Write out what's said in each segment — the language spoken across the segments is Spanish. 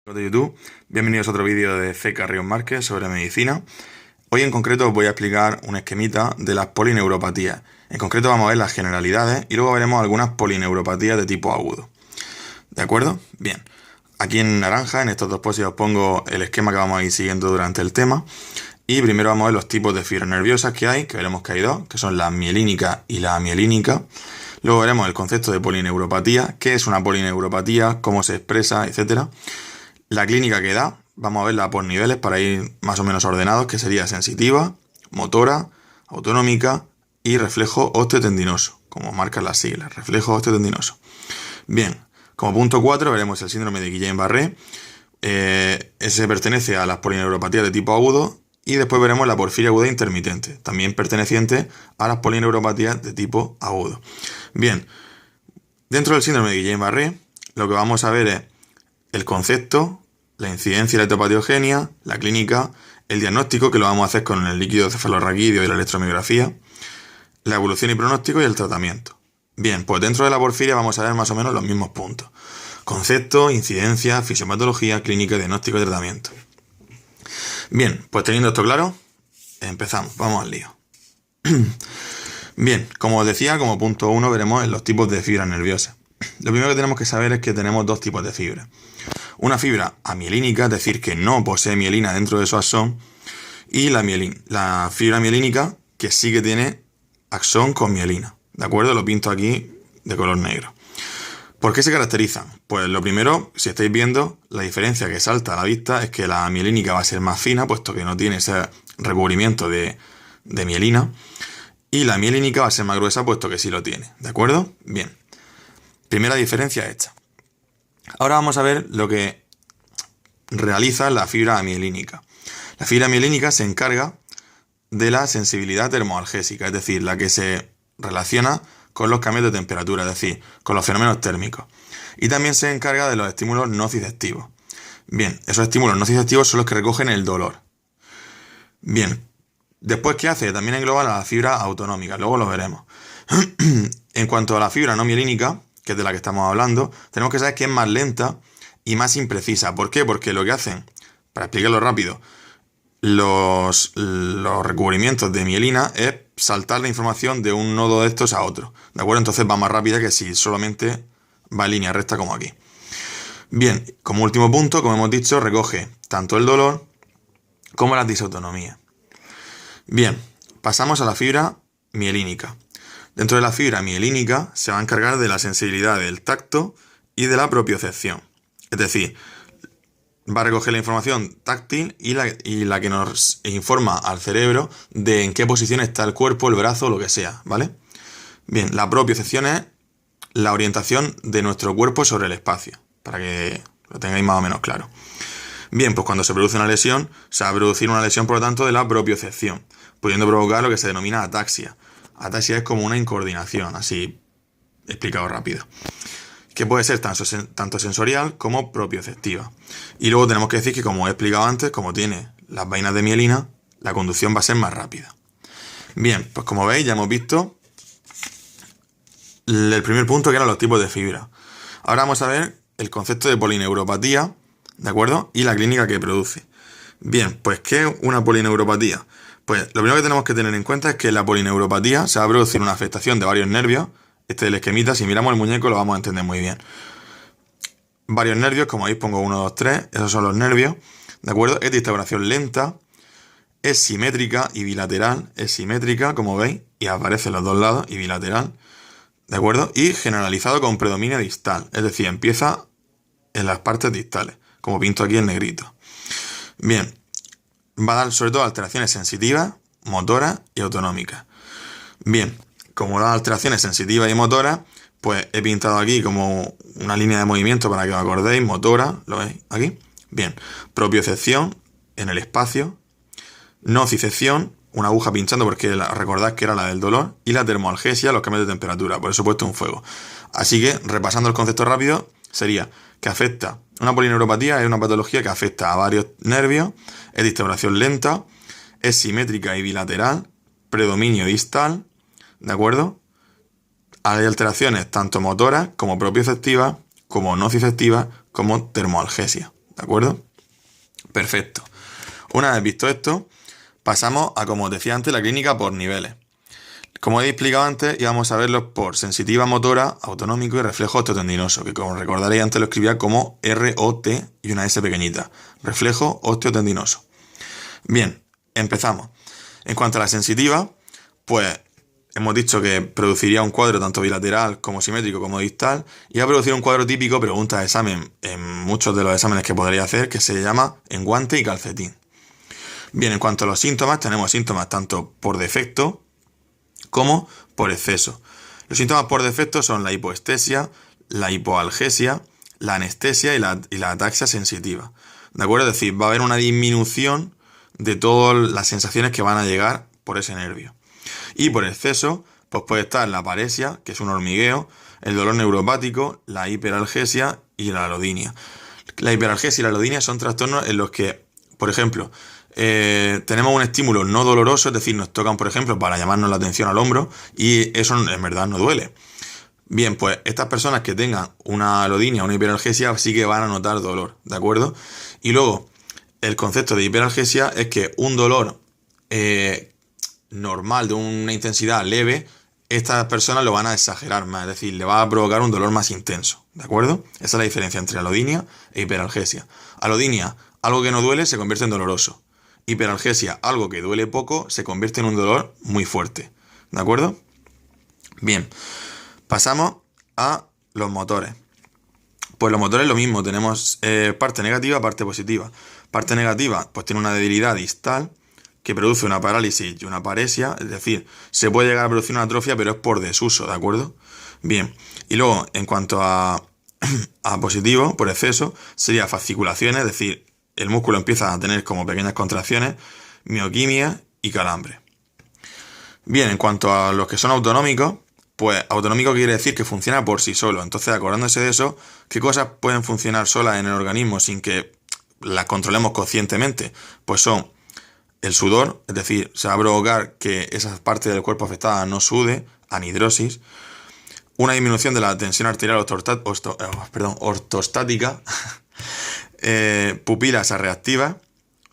De YouTube, bienvenidos a otro vídeo de C. Carrión Márquez sobre medicina. Hoy en concreto os voy a explicar un esquemita de las polineuropatías. En concreto vamos a ver las generalidades y luego veremos algunas polineuropatías de tipo agudo. ¿De acuerdo? Bien. Aquí en naranja, en estos dos posts, os pongo el esquema que vamos a ir siguiendo durante el tema. Y primero vamos a ver los tipos de fibras nerviosas que hay, que veremos que hay dos, que son la mielínica y la amielínica. Luego veremos el concepto de polineuropatía, qué es una polineuropatía, cómo se expresa, etcétera. La clínica que da, vamos a verla por niveles para ir más o menos ordenados, que sería sensitiva, motora, autonómica y reflejo osteotendinoso, como marcan las siglas, reflejo osteotendinoso. Bien, como punto 4 veremos el síndrome de Guillain-Barré, ese pertenece a las polineuropatías de tipo agudo, y después veremos la porfiria aguda intermitente, también perteneciente a las polineuropatías de tipo agudo. Bien, dentro del síndrome de Guillain-Barré, lo que vamos a ver es el concepto, la incidencia y la etiopatogenia, la clínica, el diagnóstico, que lo vamos a hacer con el líquido cefalorraquídeo y la electromiografía, la evolución y pronóstico y el tratamiento. Bien, pues dentro de la porfiria vamos a ver más o menos los mismos puntos. Concepto, incidencia, fisiopatología, clínica, diagnóstico y tratamiento. Bien, pues teniendo esto claro, empezamos, vamos al lío. Bien, como os decía, como punto 1 veremos los tipos de fibras nerviosas. Lo primero que tenemos que saber es que tenemos dos tipos de fibras. Una fibra amielínica, es decir, que no posee mielina dentro de su axón, y la fibra mielínica, que sí que tiene axón con mielina. ¿De acuerdo? Lo pinto aquí de color negro. ¿Por qué se caracterizan? Pues lo primero, si estáis viendo, la diferencia que salta a la vista es que la mielínica va a ser más fina, puesto que no tiene ese recubrimiento de mielina, y la mielínica va a ser más gruesa, puesto que sí lo tiene. ¿De acuerdo? Bien. Primera diferencia hecha. Ahora vamos a ver lo que realiza la fibra amielínica. La fibra amielínica se encarga de la sensibilidad termoalgésica, es decir, la que se relaciona con los cambios de temperatura, es decir, con los fenómenos térmicos. Y también se encarga de los estímulos nociceptivos. Bien, esos estímulos nociceptivos son los que recogen el dolor. Bien, después, ¿qué hace? También engloba la fibra autonómica, luego lo veremos. En cuanto a la fibra no mielínica, que es de la que estamos hablando, tenemos que saber que es más lenta y más imprecisa. ¿Por qué? Porque lo que hacen, para explicarlo rápido, los recubrimientos de mielina es saltar la información de un nodo de estos a otro. ¿De acuerdo? Entonces va más rápida que si solamente va en línea recta como aquí. Bien, como último punto, como hemos dicho, recoge tanto el dolor como la disautonomía. Bien, pasamos a la fibra mielínica. Dentro de la fibra mielínica se va a encargar de la sensibilidad del tacto y de la propiocepción. Es decir, va a recoger la información táctil y la que nos informa al cerebro de en qué posición está el cuerpo, el brazo o lo que sea, ¿vale? Bien, la propiocepción es la orientación de nuestro cuerpo sobre el espacio, para que lo tengáis más o menos claro. Bien, pues cuando se produce una lesión, se va a producir una lesión, por lo tanto, de la propiocepción, pudiendo provocar lo que se denomina ataxia. Ataxia es como una incoordinación, así explicado rápido, que puede ser tanto sensorial como propioceptiva. Y luego tenemos que decir que, como he explicado antes, como tiene las vainas de mielina, la conducción va a ser más rápida. Bien, pues como veis ya hemos visto el primer punto, que eran los tipos de fibra. Ahora vamos a ver el concepto de polineuropatía, ¿de acuerdo? Y la clínica que produce. Bien, pues ¿qué es una polineuropatía? Pues lo primero que tenemos que tener en cuenta es que la polineuropatía se va a producir una afectación de varios nervios. Este es el esquemita, si miramos el muñeco lo vamos a entender muy bien. Varios nervios, como veis pongo 1, 2, 3, esos son los nervios, ¿de acuerdo? Es de instauración lenta, es simétrica y bilateral, es simétrica, como veis, y aparece en los dos lados, y bilateral, ¿de acuerdo? Y generalizado con predominio distal, es decir, empieza en las partes distales, como pinto aquí en negrito. Bien, va a dar sobre todo alteraciones sensitivas, motoras y autonómicas. Bien, como las alteraciones sensitivas y motoras, pues he pintado aquí como una línea de movimiento para que os acordéis, motora, ¿lo veis aquí? Bien, propiocepción en el espacio, nocicepción, una aguja pinchando porque recordad que era la del dolor, y la termoalgesia, los cambios de temperatura, por eso he puesto un fuego. Así que, repasando el concepto rápido, sería que afecta, una polineuropatía es una patología que afecta a varios nervios, es de instauración lenta, es simétrica y bilateral, predominio distal, ¿de acuerdo? Hay alteraciones tanto motoras como propioceptivas, como nociceptivas, como termoalgesia, ¿De acuerdo? Perfecto. Una vez visto esto, pasamos a, como os decía antes, la clínica por niveles. Como he explicado antes, íbamos a verlos por sensitiva motora, autonómico y reflejo osteotendinoso, que como recordaréis antes lo escribía como ROT y una S pequeñita. Reflejo osteotendinoso. Bien, empezamos. En cuanto a la sensitiva, pues hemos dicho que produciría un cuadro tanto bilateral como simétrico como distal y va a producir un cuadro típico, pregunta de examen en muchos de los exámenes que podría hacer, que se llama en guante y calcetín. Bien, en cuanto a los síntomas, tenemos síntomas tanto por defecto como por exceso. Los síntomas por defecto son la hipoestesia, la hipoalgesia, la anestesia y la ataxia sensitiva. ¿De acuerdo? Es decir, va a haber una disminución de todas las sensaciones que van a llegar por ese nervio. Y por exceso, pues puede estar la paresia, que es un hormigueo, el dolor neuropático, la hiperalgesia y la alodinia. La hiperalgesia y la alodinia son trastornos en los que, por ejemplo, tenemos un estímulo no doloroso, es decir, nos tocan, por ejemplo, para llamarnos la atención al hombro y eso en verdad no duele. Bien, pues estas personas que tengan una alodinia o una hiperalgesia sí que van a notar dolor, ¿de acuerdo? Y luego, el concepto de hiperalgesia es que un dolor normal, de una intensidad leve, estas personas lo van a exagerar más, es decir, le va a provocar un dolor más intenso, ¿de acuerdo? Esa es la diferencia entre alodinia e hiperalgesia. Alodinia, algo que no duele, se convierte en doloroso. Hiperalgesia, algo que duele poco, se convierte en un dolor muy fuerte, ¿de acuerdo? Bien, pasamos a los motores. Pues los motores lo mismo, tenemos parte negativa, parte positiva. Parte negativa, pues tiene una debilidad distal que produce una parálisis y una paresia, es decir, se puede llegar a producir una atrofia, pero es por desuso, ¿de acuerdo? Bien, y luego, en cuanto a positivo, por exceso, sería fasciculaciones, es decir, el músculo empieza a tener como pequeñas contracciones, mioquimia y calambre. Bien, en cuanto a los que son autonómicos, pues autonómico quiere decir que funciona por sí solo. Entonces, acordándose de eso, ¿qué cosas pueden funcionar solas en el organismo sin que las controlemos conscientemente? Pues son el sudor, es decir, se va a provocar que esa parte del cuerpo afectada no sude, anhidrosis, una disminución de la tensión arterial ortostática, pupilas reactivas,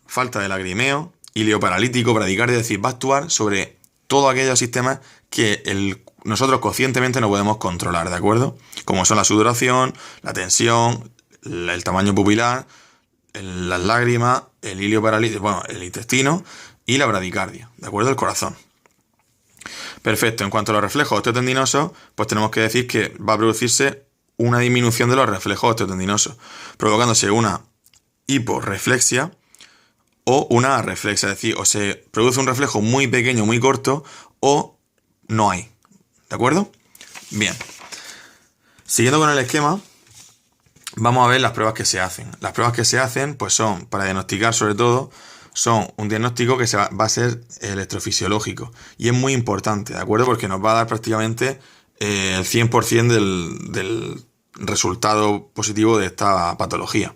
falta de lagrimeo, ilioparalítico, bradicardia, es decir, va a actuar sobre todos aquellos sistemas que nosotros conscientemente no podemos controlar, ¿de acuerdo? Como son la sudoración, la tensión, el tamaño pupilar, las lágrimas, el ilioparalítico, bueno, el intestino y la bradicardia, ¿de acuerdo? El corazón. Perfecto, en cuanto a los reflejos osteotendinosos, pues tenemos que decir que va a producirse una disminución de los reflejos osteotendinosos, provocándose una hiporreflexia o una arreflexia, es decir, o se produce un reflejo muy pequeño, muy corto, o no hay, ¿de acuerdo? Bien, siguiendo con el esquema, vamos a ver las pruebas que se hacen. Las pruebas que se hacen, pues son, para diagnosticar sobre todo, son un diagnóstico que va a ser electrofisiológico y es muy importante, ¿de acuerdo? Porque nos va a dar prácticamente el 100% del resultado positivo de esta patología.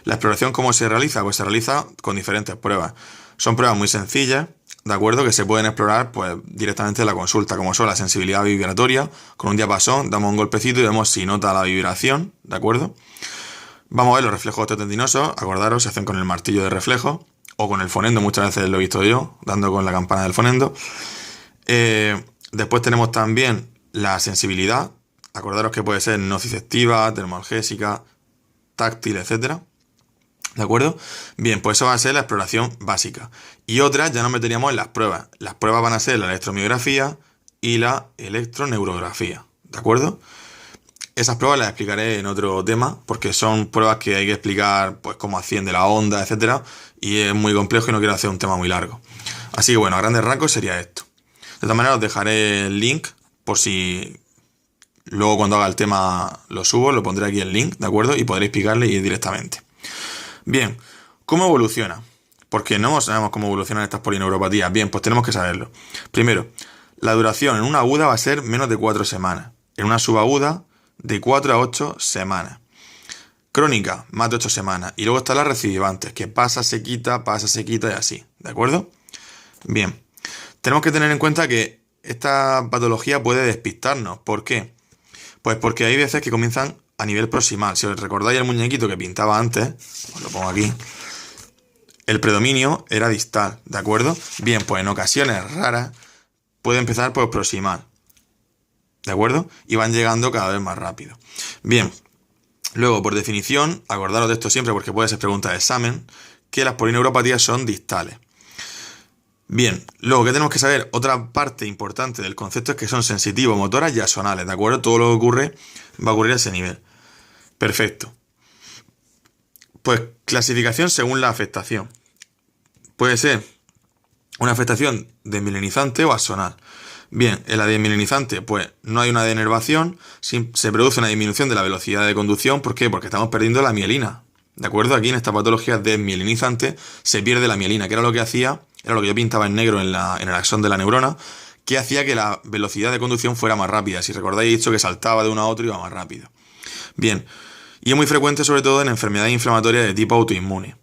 La exploración, ¿cómo se realiza? Pues se realiza con diferentes pruebas. Son pruebas muy sencillas, ¿de acuerdo? Que se pueden explorar pues directamente en la consulta, como son la sensibilidad vibratoria. Con un diapasón damos un golpecito y vemos si nota la vibración, ¿de acuerdo? Vamos a ver los reflejos osteotendinosos, acordaros, se hacen con el martillo de reflejo o con el fonendo, muchas veces lo he visto yo, dando con la campana del fonendo. Después tenemos también la sensibilidad, acordaros que puede ser nociceptiva, termoalgésica, táctil, etcétera. ¿De acuerdo? Bien, pues eso va a ser la exploración básica. Y otras ya nos meteríamos en las pruebas. Las pruebas van a ser la electromiografía y la electroneurografía. ¿De acuerdo? Esas pruebas las explicaré en otro tema, porque son pruebas que hay que explicar, pues cómo asciende la onda, etcétera, y es muy complejo y no quiero hacer un tema muy largo. Así que bueno, a grandes rasgos sería esto. De todas maneras os dejaré el link, por si luego cuando haga el tema lo subo, lo pondré aquí el link, ¿de acuerdo? Y podréis picarle y ir directamente. Bien, ¿cómo evoluciona? Porque no sabemos cómo evolucionan estas polineuropatías. Bien, pues tenemos que saberlo. Primero, la duración en una aguda va a ser menos de 4 semanas. En una subaguda, de 4 a 8 semanas. Crónica, más de 8 semanas. Y luego están las recidivantes, que pasa, se quita y así. ¿De acuerdo? Bien, tenemos que tener en cuenta que esta patología puede despistarnos. ¿Por qué? Pues porque hay veces que comienzan a nivel proximal. Si os recordáis el muñequito que pintaba antes, os lo pongo aquí, el predominio era distal, ¿de acuerdo? Bien, pues en ocasiones raras puede empezar por proximal, ¿de acuerdo? Y van llegando cada vez más rápido. Bien, luego, por definición, acordaros de esto siempre porque puede ser pregunta de examen, que las polineuropatías son distales. Bien, luego, ¿qué tenemos que saber? Otra parte importante del concepto es que son sensitivos, motoras y axonales, ¿de acuerdo? Todo lo que ocurre va a ocurrir a ese nivel. Perfecto. Pues clasificación según la afectación. Puede ser una afectación desmielinizante o axonal. Bien, en la desmielinizante, pues no hay una denervación, se produce una disminución de la velocidad de conducción. ¿Por qué? Porque estamos perdiendo la mielina. ¿De acuerdo? Aquí en esta patología desmielinizante se pierde la mielina, que era lo que hacía, era lo que yo pintaba en negro en el axón de la neurona, que hacía que la velocidad de conducción fuera más rápida. Si recordáis, he dicho que saltaba de uno a otro y iba más rápido. Bien, y es muy frecuente sobre todo en enfermedades inflamatorias de tipo autoinmune.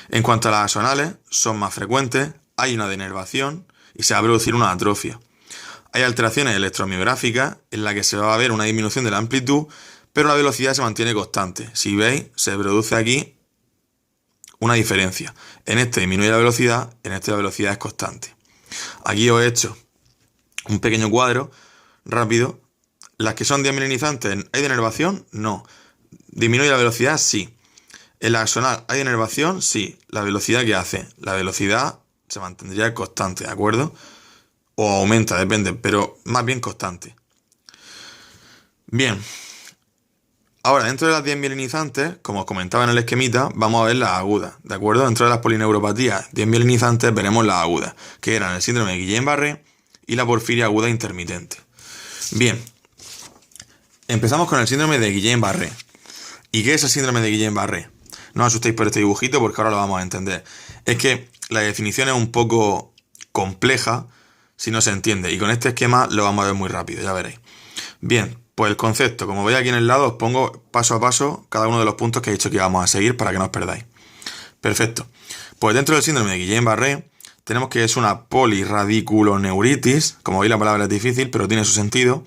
En cuanto a las axonales, son más frecuentes, hay una denervación y se va a producir una atrofia. Hay alteraciones electromiográficas en las que se va a ver una disminución de la amplitud, pero la velocidad se mantiene constante. Si veis, se produce aquí una diferencia. En este disminuye la velocidad, en este la velocidad es constante. Aquí os he hecho un pequeño cuadro rápido. Las que son desmielinizantes, ¿hay denervación? No. ¿Disminuye la velocidad? Sí. En la axonal, ¿hay denervación? Sí. ¿La velocidad qué hace? La velocidad se mantendría constante, ¿de acuerdo? O aumenta, depende, pero más bien constante. Bien. Ahora, dentro de las desmielinizantes, como os comentaba en el esquemita, vamos a ver las agudas, ¿de acuerdo? Dentro de las polineuropatías desmielinizantes veremos las agudas, que eran el síndrome de Guillain-Barré y la porfiria aguda intermitente. Bien, empezamos con el síndrome de Guillain-Barré. ¿Y qué es el síndrome de Guillain-Barré? No os asustéis por este dibujito porque ahora lo vamos a entender. Es que la definición es un poco compleja si no se entiende, y con este esquema lo vamos a ver muy rápido, ya veréis. Bien, pues el concepto, como veis aquí en el lado, os pongo paso a paso cada uno de los puntos que he dicho que íbamos a seguir para que no os perdáis. Perfecto. Pues dentro del síndrome de Guillain-Barré tenemos que es una polirradiculoneuritis, como veis la palabra es difícil, pero tiene su sentido,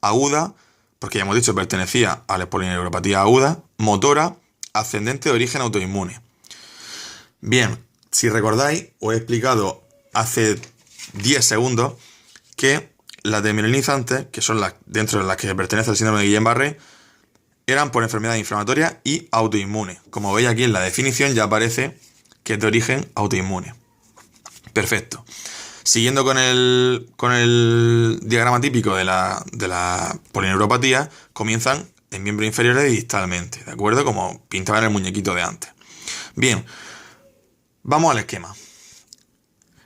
aguda, porque ya hemos dicho pertenecía a la polineuropatía aguda, motora, ascendente de origen autoinmune. Bien, si recordáis, os he explicado hace 10 segundos que las desmielinizantes, que son las dentro de las que pertenece al síndrome de Guillain-Barré, eran por enfermedades inflamatorias y autoinmunes. Como veis aquí en la definición ya aparece que es de origen autoinmune. Perfecto. Siguiendo con el diagrama típico de la polineuropatía, comienzan en miembros inferiores y distalmente, ¿de acuerdo? Como pintaba en el muñequito de antes. Bien, vamos al esquema.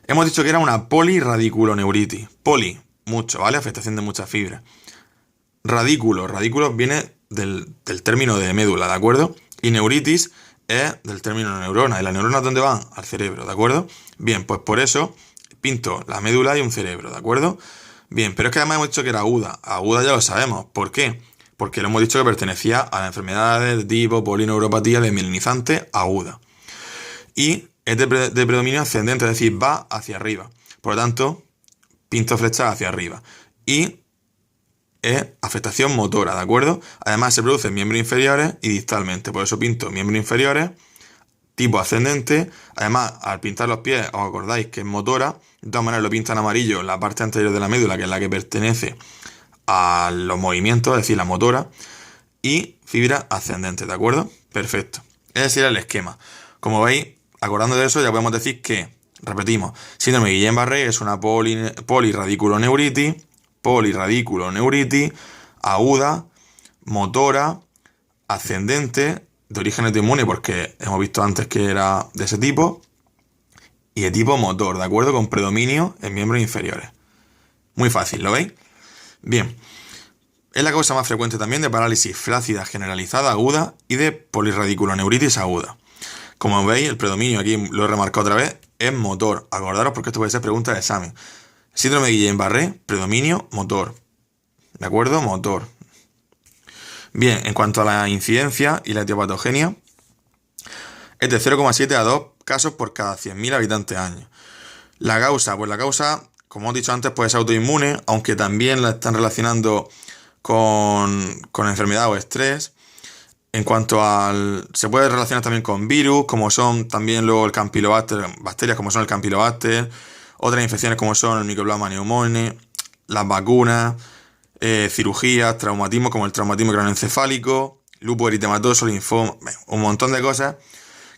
Hemos dicho que era una polirradiculoneuritis. Poli, mucho, ¿vale? Afectación de muchas fibras. Radículo viene del término de médula, ¿de acuerdo? Y neuritis es del término neurona. ¿Y las neuronas dónde van? Al cerebro, ¿de acuerdo? Bien, pues por eso pinto la médula y un cerebro, ¿de acuerdo? Bien, pero es que además hemos dicho que era aguda. Aguda ya lo sabemos. ¿Por qué? Porque lo hemos dicho que pertenecía a las enfermedades de tipo polineuropatía desmielinizante aguda. Y es de predominio ascendente, es decir, va hacia arriba. Por lo tanto, pinto flecha hacia arriba. Y es afectación motora, ¿de acuerdo? Además se produce en miembros inferiores y distalmente. Por eso pinto miembros inferiores, tipo ascendente. Además, al pintar los pies, os acordáis que es motora. De todas maneras, lo pintan amarillo en la parte anterior de la médula, que es la que pertenece a los movimientos, es decir, la motora. Y fibra ascendente, ¿de acuerdo? Perfecto. Ese sería el esquema. Como veis, acordando de eso, ya podemos decir que, repetimos, síndrome de Guillain-Barré es una polirradiculoneuritis aguda, motora, ascendente, de origen autoinmune, porque hemos visto antes que era de ese tipo, y de tipo motor, ¿de acuerdo? Con predominio en miembros inferiores. Muy fácil, ¿lo veis? Bien. Es la causa más frecuente también de parálisis flácida generalizada aguda y de polirradiculoneuritis aguda. Como veis, el predominio, aquí lo he remarcado otra vez, es motor. Acordaros porque esto puede ser pregunta de examen. Síndrome de Guillain-Barré, predominio, motor. ¿De acuerdo? Motor. Bien, en cuanto a la incidencia y la etiopatogenia, es de 0,7 a 2 casos por cada 100.000 habitantes año. La causa, pues la causa, como os he dicho antes, puede ser autoinmune, aunque también la están relacionando con enfermedad o estrés. En cuanto al... Se puede relacionar también con virus, como son también luego el Campylobacter, bacterias como son el Campylobacter, otras infecciones como son el Mycoplasma pneumoniae, las vacunas, cirugías, traumatismo como el traumatismo craneoencefálico, lupus eritematoso, linfoma, un montón de cosas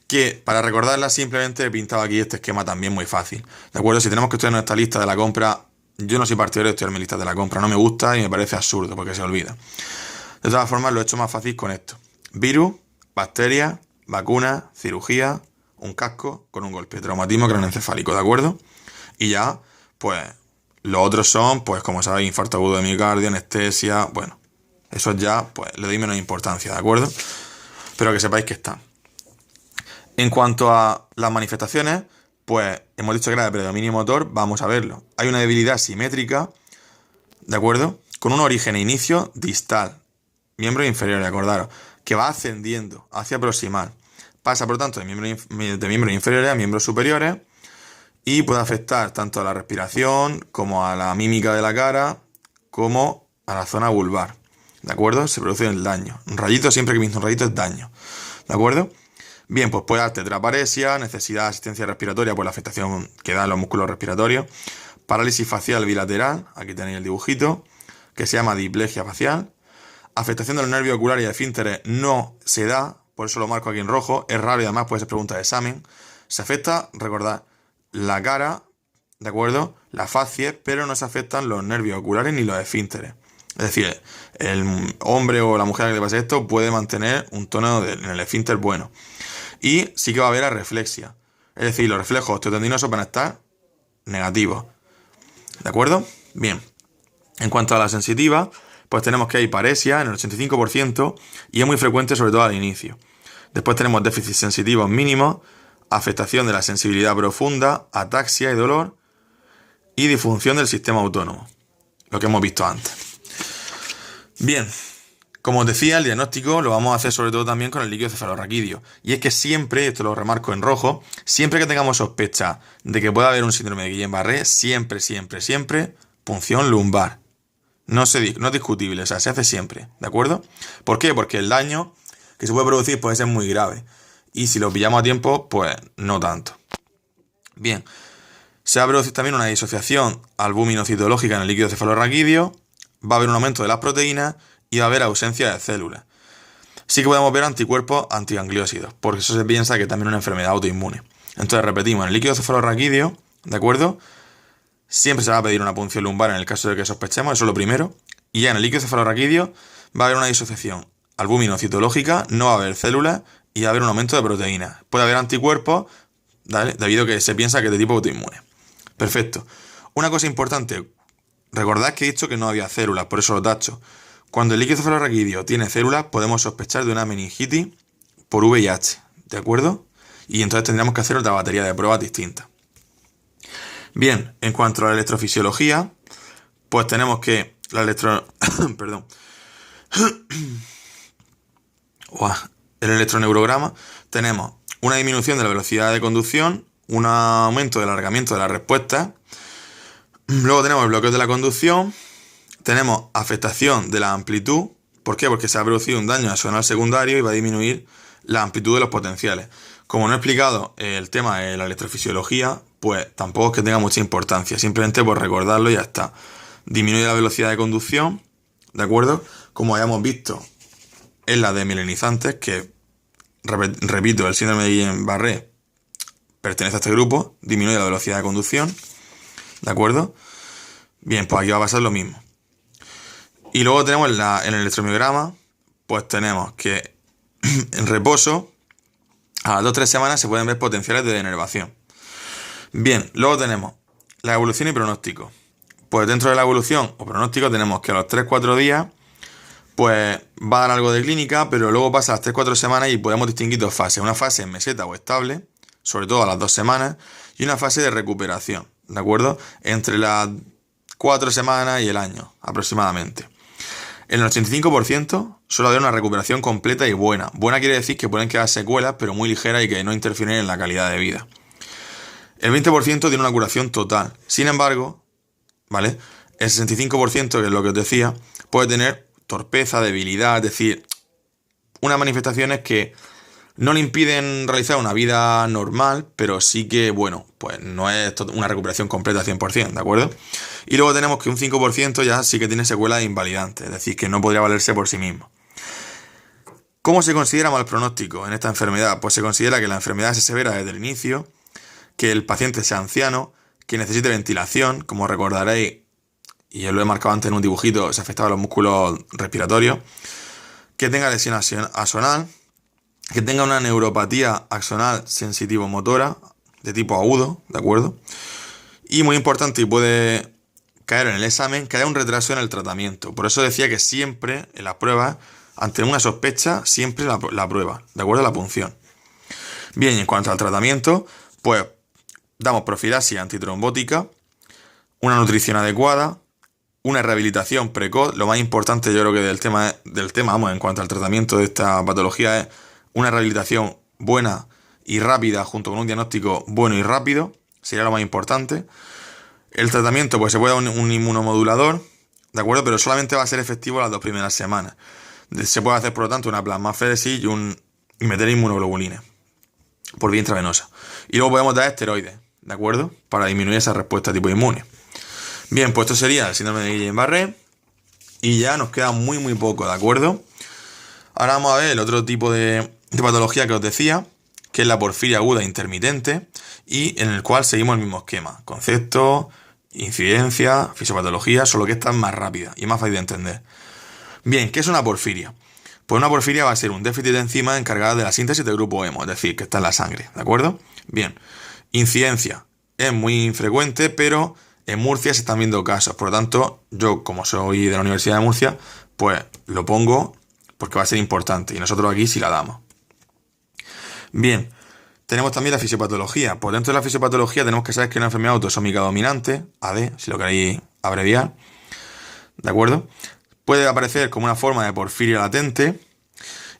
que para recordarlas simplemente he pintado aquí este esquema también muy fácil. ¿De acuerdo? Si tenemos que estudiar nuestra lista de la compra, yo no soy partidario de estudiar mi lista de la compra, no me gusta y me parece absurdo porque se olvida. De todas formas lo he hecho más fácil con esto. Virus, bacterias, vacunas, cirugía, un casco con un golpe, traumatismo craneoencefálico, ¿de acuerdo? Y ya, pues, los otros son, pues, como sabéis, infarto agudo de miocardio, anestesia, bueno, eso ya, pues, le doy menos importancia, ¿de acuerdo? Pero que sepáis que están. En cuanto a las manifestaciones, pues, hemos dicho que era de predominio motor, vamos a verlo. Hay una debilidad simétrica, ¿de acuerdo? Con un origen e inicio distal, miembros inferiores, acordaros, que va ascendiendo hacia proximal. Pasa, por tanto, de miembros inferiores a miembros superiores y puede afectar tanto a la respiración como a la mímica de la cara como a la zona vulvar. ¿De acuerdo? Se produce el daño. Un rayito, siempre que pinta un rayito es daño. ¿De acuerdo? Bien, pues puede dar tetraparesia, necesidad de asistencia respiratoria por la afectación que dan los músculos respiratorios, parálisis facial bilateral, aquí tenéis el dibujito, que se llama diplegia facial, afectación de los nervios oculares y esfínteres no se da, por eso lo marco aquí en rojo, es raro y además puede ser pregunta de examen. Se afecta, recordad, la cara, ¿de acuerdo? La facies, pero no se afectan los nervios oculares ni los esfínteres. Es decir, el hombre o la mujer a que le pase esto puede mantener un tono en el esfínter bueno. Y sí que va a haber areflexia. Es decir, los reflejos osteotendinosos van a estar negativos. ¿De acuerdo? Bien. En cuanto a la sensitiva, pues tenemos que hay paresia en el 85% y es muy frecuente sobre todo al inicio. Después tenemos déficit sensitivos mínimos, afectación de la sensibilidad profunda, ataxia y dolor y disfunción del sistema autónomo. Lo que hemos visto antes. Bien. Como os decía, el diagnóstico lo vamos a hacer sobre todo también con el líquido cefalorraquídeo. Y es que siempre, esto lo remarco en rojo, siempre que tengamos sospecha de que pueda haber un síndrome de Guillain-Barré, siempre, punción lumbar. No es discutible, o sea, se hace siempre, ¿de acuerdo? ¿Por qué? Porque el daño que se puede producir puede ser muy grave. Y si lo pillamos a tiempo, pues no tanto. Bien, se va a producir también una disociación albúmino-citológica en el líquido cefalorraquídeo, va a haber un aumento de las proteínas y va a haber ausencia de células. Sí que podemos ver anticuerpos antigangliósidos, porque eso se piensa que también es una enfermedad autoinmune. Entonces repetimos, en el líquido cefalorraquídeo, ¿de acuerdo? Siempre se va a pedir una punción lumbar en el caso de que sospechemos, eso es lo primero. Y ya en el líquido cefalorraquídeo va a haber una disociación albúmino-citológica, no va a haber células y va a haber un aumento de proteínas. Puede haber anticuerpos, ¿vale? Debido a que se piensa que es de tipo autoinmune. Perfecto. Una cosa importante, recordad que he dicho que no había células, por eso lo tacho. Cuando el líquido cefalorraquídeo tiene células, podemos sospechar de una meningitis por VIH, ¿de acuerdo? Y entonces tendríamos que hacer otra batería de pruebas distintas. Bien, en cuanto a la electrofisiología, pues tenemos que perdón. El electroneurograma, tenemos una disminución de la velocidad de conducción, un aumento del alargamiento de la respuesta, luego tenemos el bloqueo de la conducción, tenemos afectación de la amplitud. ¿Por qué? Porque se ha producido un daño axonal secundario y va a disminuir la amplitud de los potenciales. Como no he explicado el tema de la electrofisiología, pues tampoco es que tenga mucha importancia, simplemente por recordarlo y ya está. Disminuye la velocidad de conducción, ¿de acuerdo? Como hayamos visto en la de mielinizantes, que, repito, el síndrome de Guillain-Barré pertenece a este grupo, disminuye la velocidad de conducción, ¿de acuerdo? Bien, pues aquí va a pasar lo mismo. Y luego tenemos en el electromiograma, pues tenemos que en reposo, a las 2-3 semanas se pueden ver potenciales de denervación. Bien, luego tenemos la evolución y pronóstico. Pues dentro de la evolución o pronóstico tenemos que a los 3-4 días, pues va a dar algo de clínica, pero luego pasa a las 3-4 semanas y podemos distinguir dos fases. Una fase en meseta o estable, sobre todo a las 2 semanas, y una fase de recuperación, ¿de acuerdo? Entre las 4 semanas y el año, aproximadamente. En el 85% suele haber una recuperación completa y buena. Buena quiere decir que pueden quedar secuelas, pero muy ligeras y que no interfieren en la calidad de vida. El 20% tiene una curación total. Sin embargo, ¿vale? El 65%, que es lo que os decía, puede tener torpeza, debilidad, es decir, unas manifestaciones que no le impiden realizar una vida normal, pero sí que, bueno, pues no es una recuperación completa al 100%, ¿de acuerdo? Y luego tenemos que un 5% ya sí que tiene secuelas invalidantes, es decir, que no podría valerse por sí mismo. ¿Cómo se considera mal pronóstico en esta enfermedad? Pues se considera que la enfermedad es severa desde el inicio, que el paciente sea anciano, que necesite ventilación, como recordaréis, y yo lo he marcado antes en un dibujito, se afectaba a los músculos respiratorios, que tenga lesión axonal, que tenga una neuropatía axonal sensitivo-motora de tipo agudo, ¿de acuerdo? Y muy importante, y puede caer en el examen, que haya un retraso en el tratamiento. Por eso decía que siempre en las pruebas, ante una sospecha, siempre la prueba, ¿de acuerdo? La punción. Bien, y en cuanto al tratamiento, pues damos profilaxis antitrombótica, una nutrición adecuada, una rehabilitación precoz. Lo más importante yo creo que del tema, vamos, en cuanto al tratamiento de esta patología es una rehabilitación buena y rápida junto con un diagnóstico bueno y rápido, sería lo más importante. El tratamiento pues se puede dar un inmunomodulador, ¿de acuerdo? Pero solamente va a ser efectivo las 2 primeras semanas. Se puede hacer por lo tanto una plasmaféresis y meter inmunoglobulina por vía intravenosa. Y luego podemos dar esteroides, ¿de acuerdo? Para disminuir esa respuesta tipo inmune. Bien, pues esto sería el síndrome de Guillain-Barré y ya nos queda muy poco, ¿de acuerdo? Ahora vamos a ver el otro tipo de patología que os decía, que es la porfiria aguda intermitente y en el cual seguimos el mismo esquema. Concepto, incidencia, fisiopatología, solo que esta es más rápida y más fácil de entender. Bien, ¿qué es una porfiria? Pues una porfiria va a ser un déficit de enzima encargada de la síntesis del grupo hemo, es decir, que está en la sangre, ¿de acuerdo? Bien, incidencia es muy infrecuente, pero en Murcia se están viendo casos, por lo tanto, yo como soy de la Universidad de Murcia, pues lo pongo porque va a ser importante y nosotros aquí sí la damos. Bien, tenemos también la fisiopatología. Pues dentro de la fisiopatología tenemos que saber que es una enfermedad autosómica dominante, AD, si lo queréis abreviar, ¿de acuerdo? Puede aparecer como una forma de porfiria latente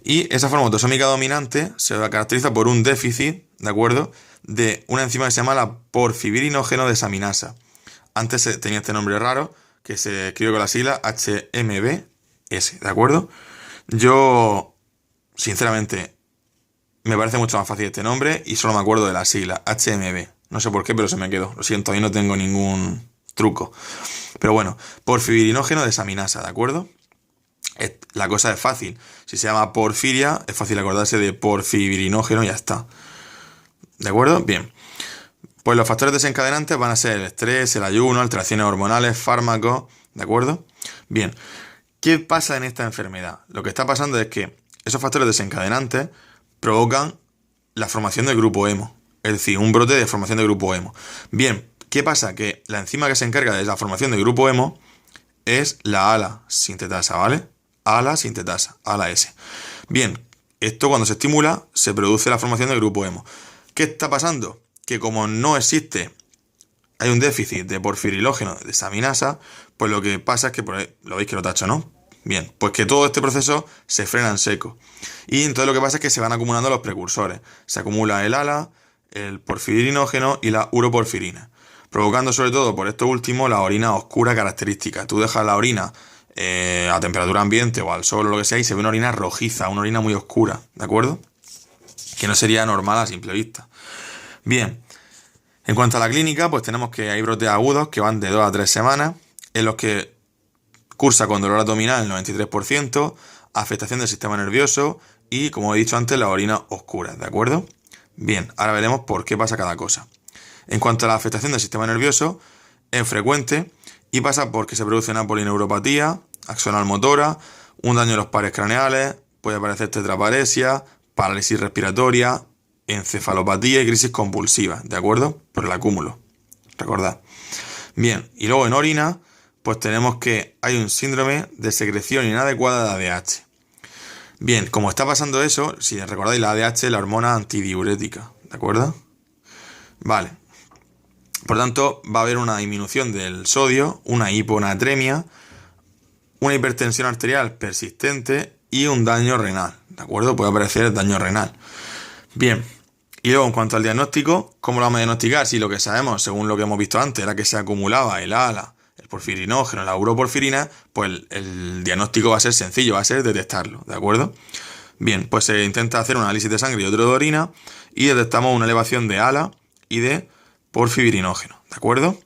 y esa forma autosómica dominante se caracteriza por un déficit, ¿de acuerdo?, de una enzima que se llama la porfirinógeno desaminasa. Antes tenía este nombre raro que se escribe con la sigla HMBS, ¿de acuerdo? Yo, sinceramente, me parece mucho más fácil este nombre y solo me acuerdo de la sigla HMB. No sé por qué, pero se me quedó. Lo siento, ahí no tengo ningún truco. Pero bueno, porfirinógeno desaminasa, ¿de acuerdo? La cosa es fácil. Si se llama porfiria, es fácil acordarse de porfirinógeno y ya está. ¿De acuerdo? Bien. Pues los factores desencadenantes van a ser el estrés, el ayuno, alteraciones hormonales, fármacos, ¿de acuerdo? Bien. ¿Qué pasa en esta enfermedad? Lo que está pasando es que esos factores desencadenantes provocan la formación del grupo hemo, es decir, un brote de formación del grupo hemo. Bien, ¿qué pasa? Que la enzima que se encarga de la formación del grupo hemo es la ALA sintetasa, ¿vale? ALA sintetasa, ALA S. Bien, esto cuando se estimula se produce la formación del grupo hemo. ¿Qué está pasando? Que como no existe, hay un déficit de porfirilógeno desaminasa, pues lo que pasa es que, por ahí, lo veis que lo tacho, ¿no? Bien, pues que todo este proceso se frena en seco. Y entonces lo que pasa es que se van acumulando los precursores. Se acumula el ALA, el porfirinógeno y la uroporfirina, provocando sobre todo por esto último la orina oscura característica. Tú dejas la orina a temperatura ambiente o al sol o lo que sea y se ve una orina rojiza, una orina muy oscura, ¿de acuerdo? Que no sería normal a simple vista. Bien, en cuanto a la clínica, pues tenemos que hay brotes agudos que van de 2 a 3 semanas, en los que cursa con dolor abdominal el 93%, afectación del sistema nervioso y, como he dicho antes, la orina oscura, ¿de acuerdo? Bien, ahora veremos por qué pasa cada cosa. En cuanto a la afectación del sistema nervioso, es frecuente y pasa porque se produce una polineuropatía axonal motora, un daño en los pares craneales, puede aparecer tetraparesia, parálisis respiratoria, encefalopatía y crisis convulsiva, ¿de acuerdo? Por el acúmulo, recordad. Bien, y luego en orina, pues tenemos que hay un síndrome de secreción inadecuada de ADH. Bien, como está pasando eso, si recordáis la ADH es la hormona antidiurética, ¿de acuerdo? Vale. Por tanto, va a haber una disminución del sodio, una hiponatremia, una hipertensión arterial persistente y un daño renal, ¿de acuerdo? Puede aparecer daño renal. Bien, y luego en cuanto al diagnóstico, ¿cómo lo vamos a diagnosticar? Si lo que sabemos, según lo que hemos visto antes, era que se acumulaba el ALA, el porfirinógeno, la uroporfirina, pues el diagnóstico va a ser sencillo, va a ser detectarlo, ¿de acuerdo? Bien, pues se intenta hacer un análisis de sangre y otro de orina y detectamos una elevación de ALA y de porfirinógeno, ¿de acuerdo?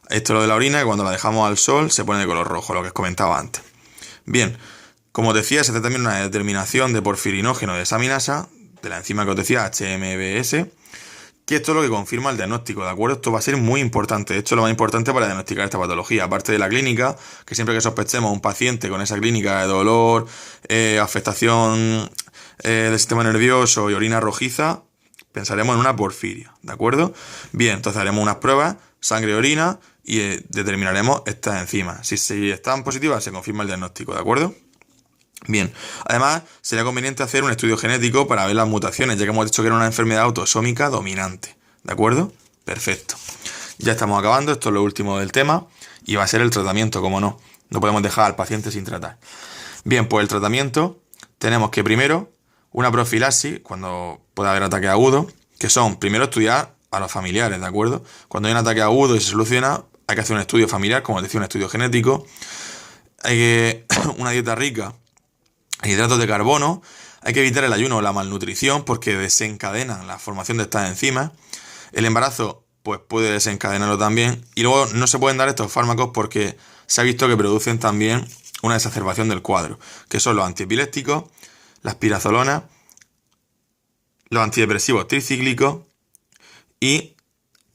Esto es lo de la orina, que cuando la dejamos al sol se pone de color rojo, lo que os comentaba antes. Bien, como os decía, se hace también una determinación de porfirinógeno de desaminasa, de la enzima que os decía, HMBS, que esto es lo que confirma el diagnóstico, ¿de acuerdo? Esto va a ser muy importante, de hecho lo más importante para diagnosticar esta patología, aparte de la clínica, que siempre que sospechemos a un paciente con esa clínica de dolor, afectación del sistema nervioso y orina rojiza, pensaremos en una porfiria, ¿de acuerdo? Bien, entonces haremos unas pruebas, sangre y orina, y determinaremos estas enzimas. Si están positivas, se confirma el diagnóstico, ¿de acuerdo? Bien, además sería conveniente hacer un estudio genético para ver las mutaciones, ya que hemos dicho que era una enfermedad autosómica dominante, ¿de acuerdo? Perfecto. Ya estamos acabando, esto es lo último del tema, y va a ser el tratamiento, como no. No podemos dejar al paciente sin tratar. Bien, pues el tratamiento, tenemos que primero, una profilaxis, cuando pueda haber ataque agudo, que son, primero estudiar a los familiares, ¿de acuerdo? Cuando hay un ataque agudo y se soluciona, hay que hacer un estudio familiar, como os decía, un estudio genético. Hay que una dieta rica en hidratos de carbono. Hay que evitar el ayuno o la malnutrición porque desencadenan la formación de estas enzimas. El embarazo pues puede desencadenarlo también. Y luego no se pueden dar estos fármacos porque se ha visto que producen también una exacerbación del cuadro, que son los antiepilépticos, las pirazolonas, los antidepresivos tricíclicos y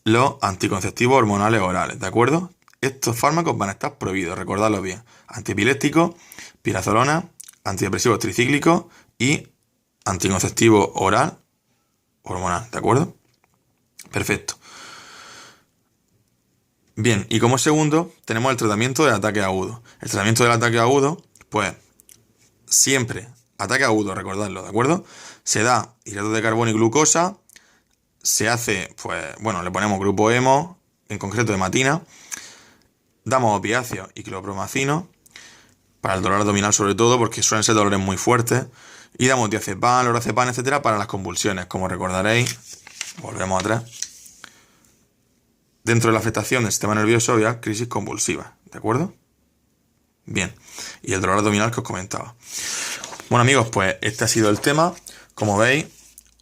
los anticonceptivos hormonales orales, ¿de acuerdo? Estos fármacos van a estar prohibidos, recordadlo bien. Antiepilépticos, pirazolona, antidepresivos tricíclicos y anticonceptivo oral hormonal, ¿de acuerdo? Perfecto. Bien, y como segundo tenemos el tratamiento del ataque agudo. El tratamiento del ataque agudo, pues siempre, ataque agudo, recordadlo, ¿de acuerdo? Se da hidratos de carbono y glucosa, se hace, pues, bueno, le ponemos grupo hemo, en concreto hematina, damos opiáceos y clorpromacino, para el dolor abdominal sobre todo, porque suelen ser dolores muy fuertes, y damos diazepam, lorazepam, etcétera, para las convulsiones, como recordaréis, volvemos atrás. Dentro de la afectación del sistema nervioso había crisis convulsiva, ¿de acuerdo? Bien, y el dolor abdominal que os comentaba. Bueno amigos, pues este ha sido el tema. Como veis,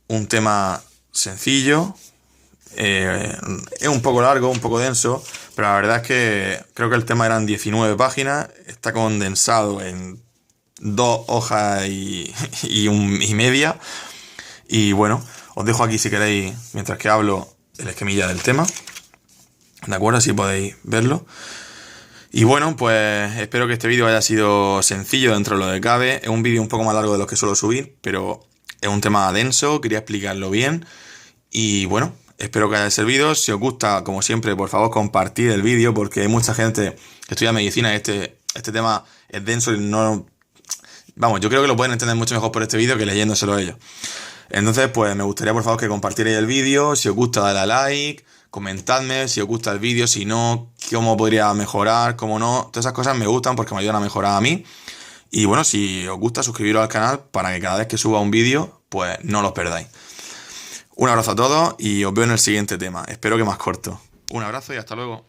un tema sencillo, es un poco largo, un poco denso, pero la verdad es que creo que el tema eran 19 páginas, está condensado en 2 hojas y media. Y bueno, os dejo aquí si queréis, mientras que hablo, el esquemilla del tema, ¿de acuerdo? Así podéis verlo. Y bueno, pues espero que este vídeo haya sido sencillo dentro de lo que cabe. Es un vídeo un poco más largo de los que suelo subir, pero es un tema denso, quería explicarlo bien. Y bueno, espero que haya servido. Si os gusta, como siempre, por favor compartid el vídeo, porque hay mucha gente que estudia medicina y este tema es denso y no... Vamos, yo creo que lo pueden entender mucho mejor por este vídeo que leyéndoselo ellos. Entonces, pues me gustaría por favor que compartierais el vídeo. Si os gusta, dale a like, comentadme si os gusta el vídeo, si no, cómo podría mejorar, cómo no. Todas esas cosas me gustan porque me ayudan a mejorar a mí. Y bueno, si os gusta, suscribiros al canal para que cada vez que suba un vídeo, pues no los perdáis. Un abrazo a todos y os veo en el siguiente tema. Espero que más corto. Un abrazo y hasta luego.